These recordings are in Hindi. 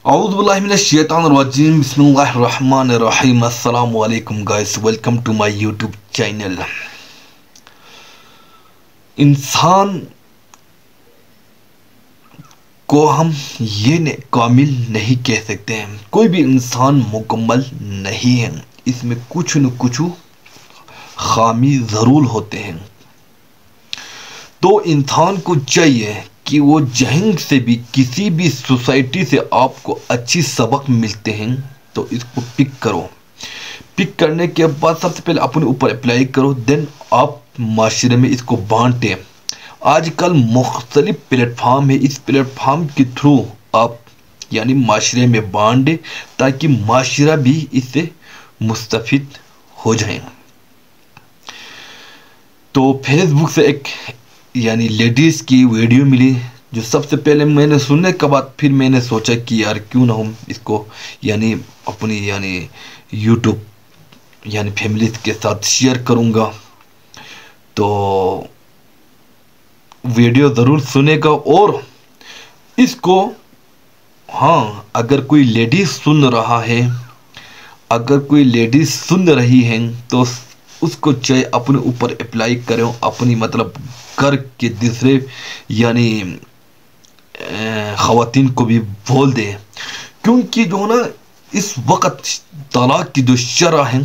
औज़ुबिल्लाहिमिनश्शैतानिर्रजीम बिस्मिल्लाहिर्रहमानिर्रहीम अस्सलामु अलैकुम guys, welcome to my YouTube channel. इंसान को हम ये कामिल नहीं कह सकते हैं। कोई भी इंसान मुकम्मल नहीं है, इसमें कुछ न कुछ खामी ज़रूर होते हैं। तो इंसान को चाहिए कि वो जहीं से भी किसी भी सोसाइटी से आपको अच्छी सबक मिलते हैं तो इसको पिक करो। पिक करने के बाद सबसे पहले अपने ऊपर अप्लाई करो, देन आप माशरे में इसको बांटें। आजकल मुख्तलिफ प्लेटफार्म है, इस प्लेटफार्म के थ्रू आप यानी माशरे में बांटें ताकि माशरा भी इससे मुस्तफिद हो जाए। तो फेसबुक से एक यानी लेडीज़ की वीडियो मिली, जो सबसे पहले मैंने सुनने के बाद फिर मैंने सोचा कि यार क्यों ना हम इसको यानी अपनी यानी यूट्यूब यानी फैमिली के साथ शेयर करूँगा। तो वीडियो ज़रूर सुनेगा और इसको हाँ, अगर कोई लेडीज़ सुन रहा है, अगर कोई लेडीज़ सुन रही है तो उसको चाहे अपने ऊपर अप्लाई करें, अपनी मतलब घर के दूसरे यानी ख़वातीन को भी बोल दें, क्योंकि जो ना इस वक्त तलाक की जो शरह है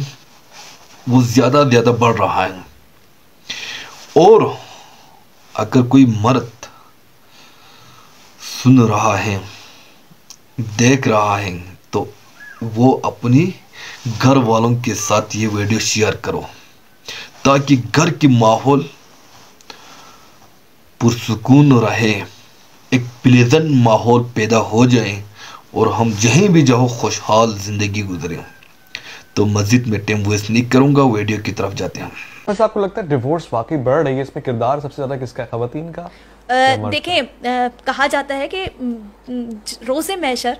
वो ज़्यादा बढ़ रहा है। और अगर कोई मर्द सुन रहा है, देख रहा है, तो वो अपनी घर वालों के साथ ये वीडियो शेयर करो ताकि घर की माहौल पुरसुकून रहे, एक प्लेजेंट माहौल पैदा हो जाए और हम जहीं भी जाओ खुशहाल ज़िंदगी गुजरें। तो मस्जिद में टाइम वेस्ट नहीं करूँगा, वीडियो की तरफ जाते हैं। बस आपको लगता है डिवोर्स वाकई बढ़ रही है, इसमें किरदार सबसे ज़्यादा किसका है, ख़वातीन का? देखें, कहा जाता है कि रोज़े महशर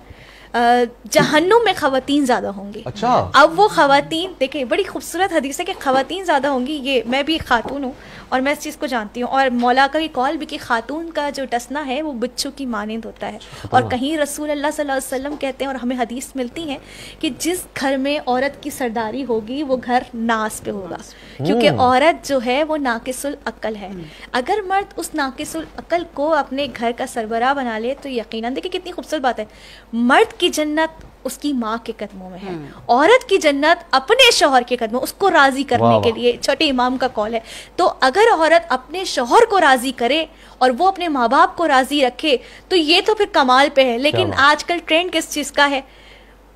जहन्नुम में ख़वातीन ज़्यादा होंगी। अच्छा। अब वो ख़वातीन, देखिए बड़ी खूबसूरत हदीस है कि ख़वातीन ज़्यादा होंगी। ये मैं भी खातून हूँ और मैं इस चीज़ को जानती हूँ, और मौला का भी कौल भी कि खातून का जो टसना है वो बिच्छू की मानिंद होता है। और कहीं रसूल अल्लाह सल्लल्लाहु अलैहि वसल्लम कहते हैं और हमें हदीस मिलती है कि जिस घर में औरत की सरदारी होगी वो घर नास पे होगा, क्योंकि औरत जो है वो नाकिसुल अक्ल है। अगर मर्द उस नाकिसुल अक्ल को अपने घर का सरबराह बना ले तो यकीनन, देखिए कितनी खूबसूरत बात है, मर्द की जन्नत उसकी माँ के कदमों में है, औरत की जन्नत अपने शौहर के कदमों, उसको राजी करने के लिए। छोटे इमाम का कौल है। तो अगर औरत अपने शौहर को राजी करे और वो अपने माँ बाप को राजी रखे तो ये तो फिर कमाल पे है। लेकिन आजकल ट्रेंड किस चीज़ का है,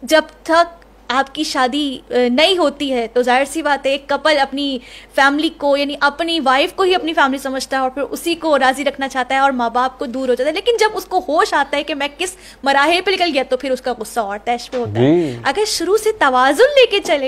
जब तक आपकी शादी नहीं होती है तो जाहिर सी बात है एक कपल अपनी फैमिली को यानी अपनी वाइफ को ही अपनी फैमिली समझता है और फिर उसी को राजी रखना चाहता है और माँ बाप को दूर हो जाता है। लेकिन जब उसको होश आता है कि मैं किस मराहे पे निकल गया तो फिर उसका गुस्सा और तैश पे होता है। अगर शुरू से तवाजुन लेके चले,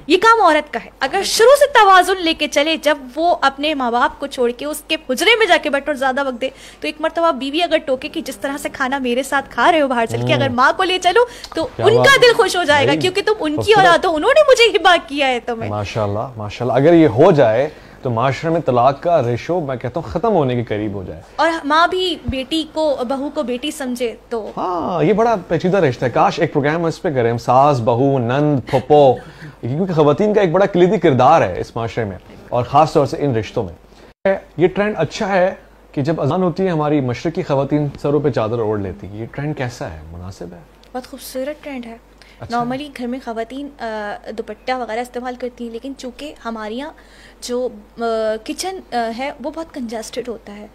ये काम औरत का है, अगर शुरू से तवाजुन लेके चले, जब वो अपने माँ बाप को छोड़ के उसके हुजरे में जाके बैठे और ज्यादा वक्त दे, तो एक मरतबा बीवी अगर टोके कि जिस तरह से खाना मेरे साथ खा रहे हो बाहर चल के, अगर माँ को ले चलो तो उनका दिल खुश हो जाएगा, क्योंकि तुम उनकी औलाद हो, उन्होंने मुझे हिबा किया है तुम्हें। माशाल्लाह माशाल्लाह। अगर ये हो जाए तो माशरे में तलाक का रेशो मैं कहता हूँ खत्म होने के करीब हो जाए, और माँ भी बेटी को, बहू को बेटी समझे। तो हाँ, ये बड़ा पेचीदा रिश्ता है। काश एक प्रोग्राम इस पे करें, सास बहू नंद फुप्पो, क्योंकि खवातीन का एक बड़ा कलीदी किरदार है इस माशरे में और ख़ास तौर से इन रिश्तों में। ये ट्रेंड अच्छा है कि जब अज़ान होती है हमारी मशरक़ी खवातीन सरों पे चादर ओढ़ लेती है। ये ट्रेंड कैसा है, मुनासिब है? बहुत खूबसूरत ट्रेंड है। अच्छा। नॉर्मली घर में ख़वातीन दुपट्टा वगैरह इस्तेमाल करती हैं, लेकिन चूँकि हमारे यहाँ जो किचन है वो बहुत कंजस्टेड होता है,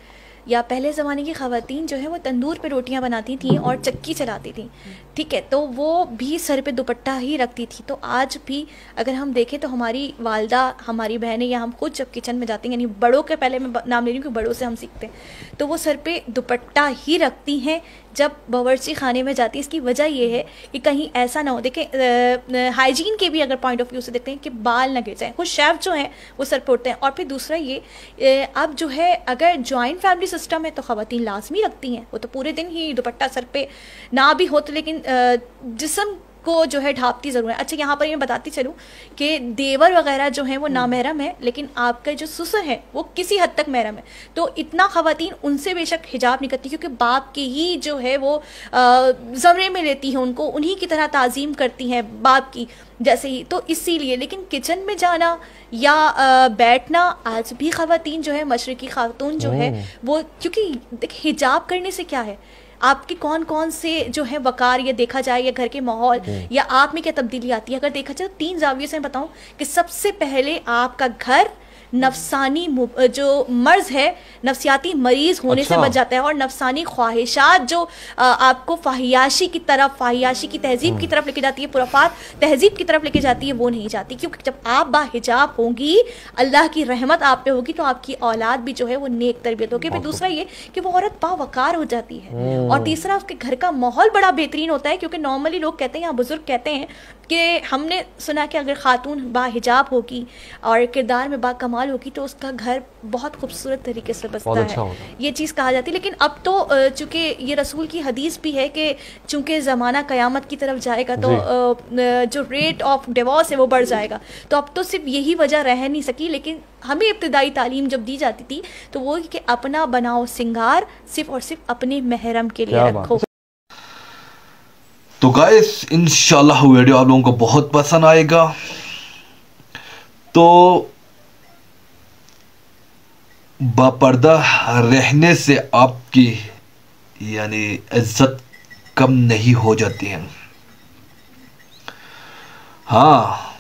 या पहले ज़माने की ख़वातीन जो है वो तंदूर पे रोटियां बनाती थी और चक्की चलाती थी, ठीक है, तो वो भी सर पे दुपट्टा ही रखती थी। तो आज भी अगर हम देखें तो हमारी वालदा, हमारी बहनें या हम खुद जब किचन में जाती हैं, यानी बड़ों के, पहले मैं नाम ले रही हूँ कि बड़ों से हम सीखते हैं, तो वो सर पे दुपट्टा ही रखती हैं जब बावर्ची खाने में जाती है। इसकी वजह ये है कि कहीं ऐसा ना हो, देखें हाइजीन के भी अगर पॉइंट ऑफ व्यू से देखते हैं कि बाल ना गिर जाएँ। कुछ शेफ़ जो हैं वो सर पे उठते हैं। और फिर दूसरा ये, अब जो है अगर जॉइंट फैमिली सिस्टम है तो ख़वातीन लाजमी रखती हैं, वो तो पूरे दिन ही दुपट्टा सर पे ना भी हो तो, लेकिन जिस्म को जो है ढांपती ज़रूर है। अच्छा, यहाँ पर मैं बताती चलूँ कि देवर वगैरह जो हैं वो नामहरम है, लेकिन आपका जो ससुर है वो किसी हद तक महरम है। तो इतना ख़वातीन उनसे बेशक हिजाब नहीं करती, क्योंकि बाप की ही जो है वो ज़मरे में लेती हैं, उनको उन्हीं की तरह ताज़ीम करती हैं बाप की जैसे ही। तो इसीलिए लेकिन किचन में जाना या बैठना, आज भी ख़वातीन जो है, मशरक़ी ख़ातून जो है वो, क्योंकि देख हिजाब करने से क्या है, आपके कौन कौन से जो है वकार, या देखा जाए या घर के माहौल या आप में क्या तब्दीली आती है। अगर देखा जाए तो 3 जावियों से मैं बताऊं कि सबसे पहले आपका घर नफसानी जो मर्ज है, नफसियाती मरीज होने से बच जाता है, और नफसानी ख्वाहिशात जो आपको फाहियाशी की तरफ, फाहियाशी की तहजीब की तरफ लेके जाती है, पुरफात तहजीब की तरफ लेके जाती है, वो नहीं जाती। क्योंकि जब आप बाहिजाब होंगी, अल्लाह की रहमत आप पे होगी, तो आपकी औलाद भी जो है वो नेक तरबियत होगी। फिर दूसरा ये कि वो औरत बावकार हो जाती है, और तीसरा उसके घर का माहौल बड़ा बेहतरीन होता है। क्योंकि नॉर्मली लोग कहते हैं या बुजुर्ग कहते हैं कि हमने सुना कि अगर खातून बाहिजाब होगी और किरदार में बाकमाल होगी तो उसका घर बहुत खूबसूरत तरीके से बसता है, ये चीज़ कहा जाती है। लेकिन अब तो चूँकि ये रसूल की हदीस भी है कि चूँकि ज़माना क़यामत की तरफ जाएगा तो जो रेट ऑफ डिवोर्स है वो बढ़ जाएगा। तो अब तो सिर्फ यही वजह रह नहीं सकी, लेकिन हमें इब्तिदाई तालीम जब दी जाती थी तो वो कि अपना बनाओ सिंगार, सिर्फ और सिर्फ अपने महरम के लिए रखो। तो गाइस इंशाल्लाह वीडियो आप लोगों को बहुत पसंद आएगा। तो बापर्दा रहने से आपकी यानी इज्जत कम नहीं हो जाती है। हाँ,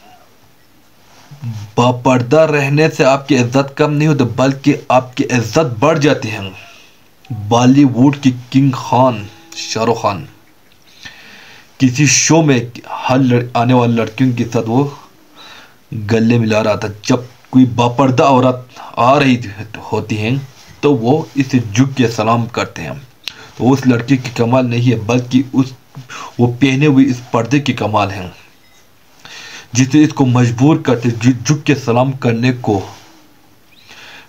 बापर्दा रहने से आपकी इज्जत कम नहीं होती, बल्कि आपकी इज्जत बढ़ जाती है। बॉलीवुड की किंग खान शाहरुख खान किसी शो में हर आने वाली लड़कियों के साथ वो गले मिला रहा था। जब कोई बापर्दा औरत आ रही होती हैं तो वो इसे झुक के सलाम करते हैं। तो उस लड़की की कमाल नहीं है, बल्कि वो पहने हुए इस पर्दे की कमाल है, जिसे इसको मजबूर करते झुक के सलाम करने को।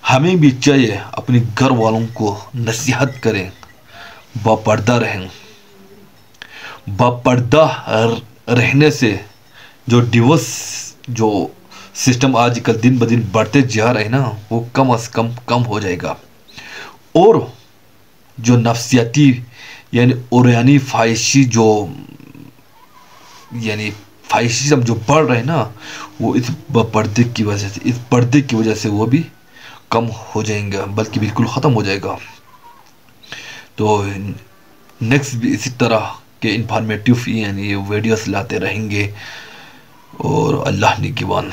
हमें भी चाहिए अपने घर वालों को नसीहत करें, बापर्दा रहें। बापर्दा रहने से जो डिवोर्स जो सिस्टम आजकल दिन ब दिन बढ़ते जा रहे हैं ना, वो कम से कम हो जाएगा। और जो नफसियाती यानी ओरियानी ख्वाहिशी जो यानी ख्वाहिशी जो बढ़ रहे हैं ना, वो इस पर्दे की वजह से, इस पर्दे की वजह से वो भी कम हो जाएंगे, बल्कि बिल्कुल ख़त्म हो जाएगा। तो नेक्स्ट भी इसी तरह के इंफॉर्मेटिव यानी वीडियोस लाते रहेंगे, और अल्लाह निगहबान।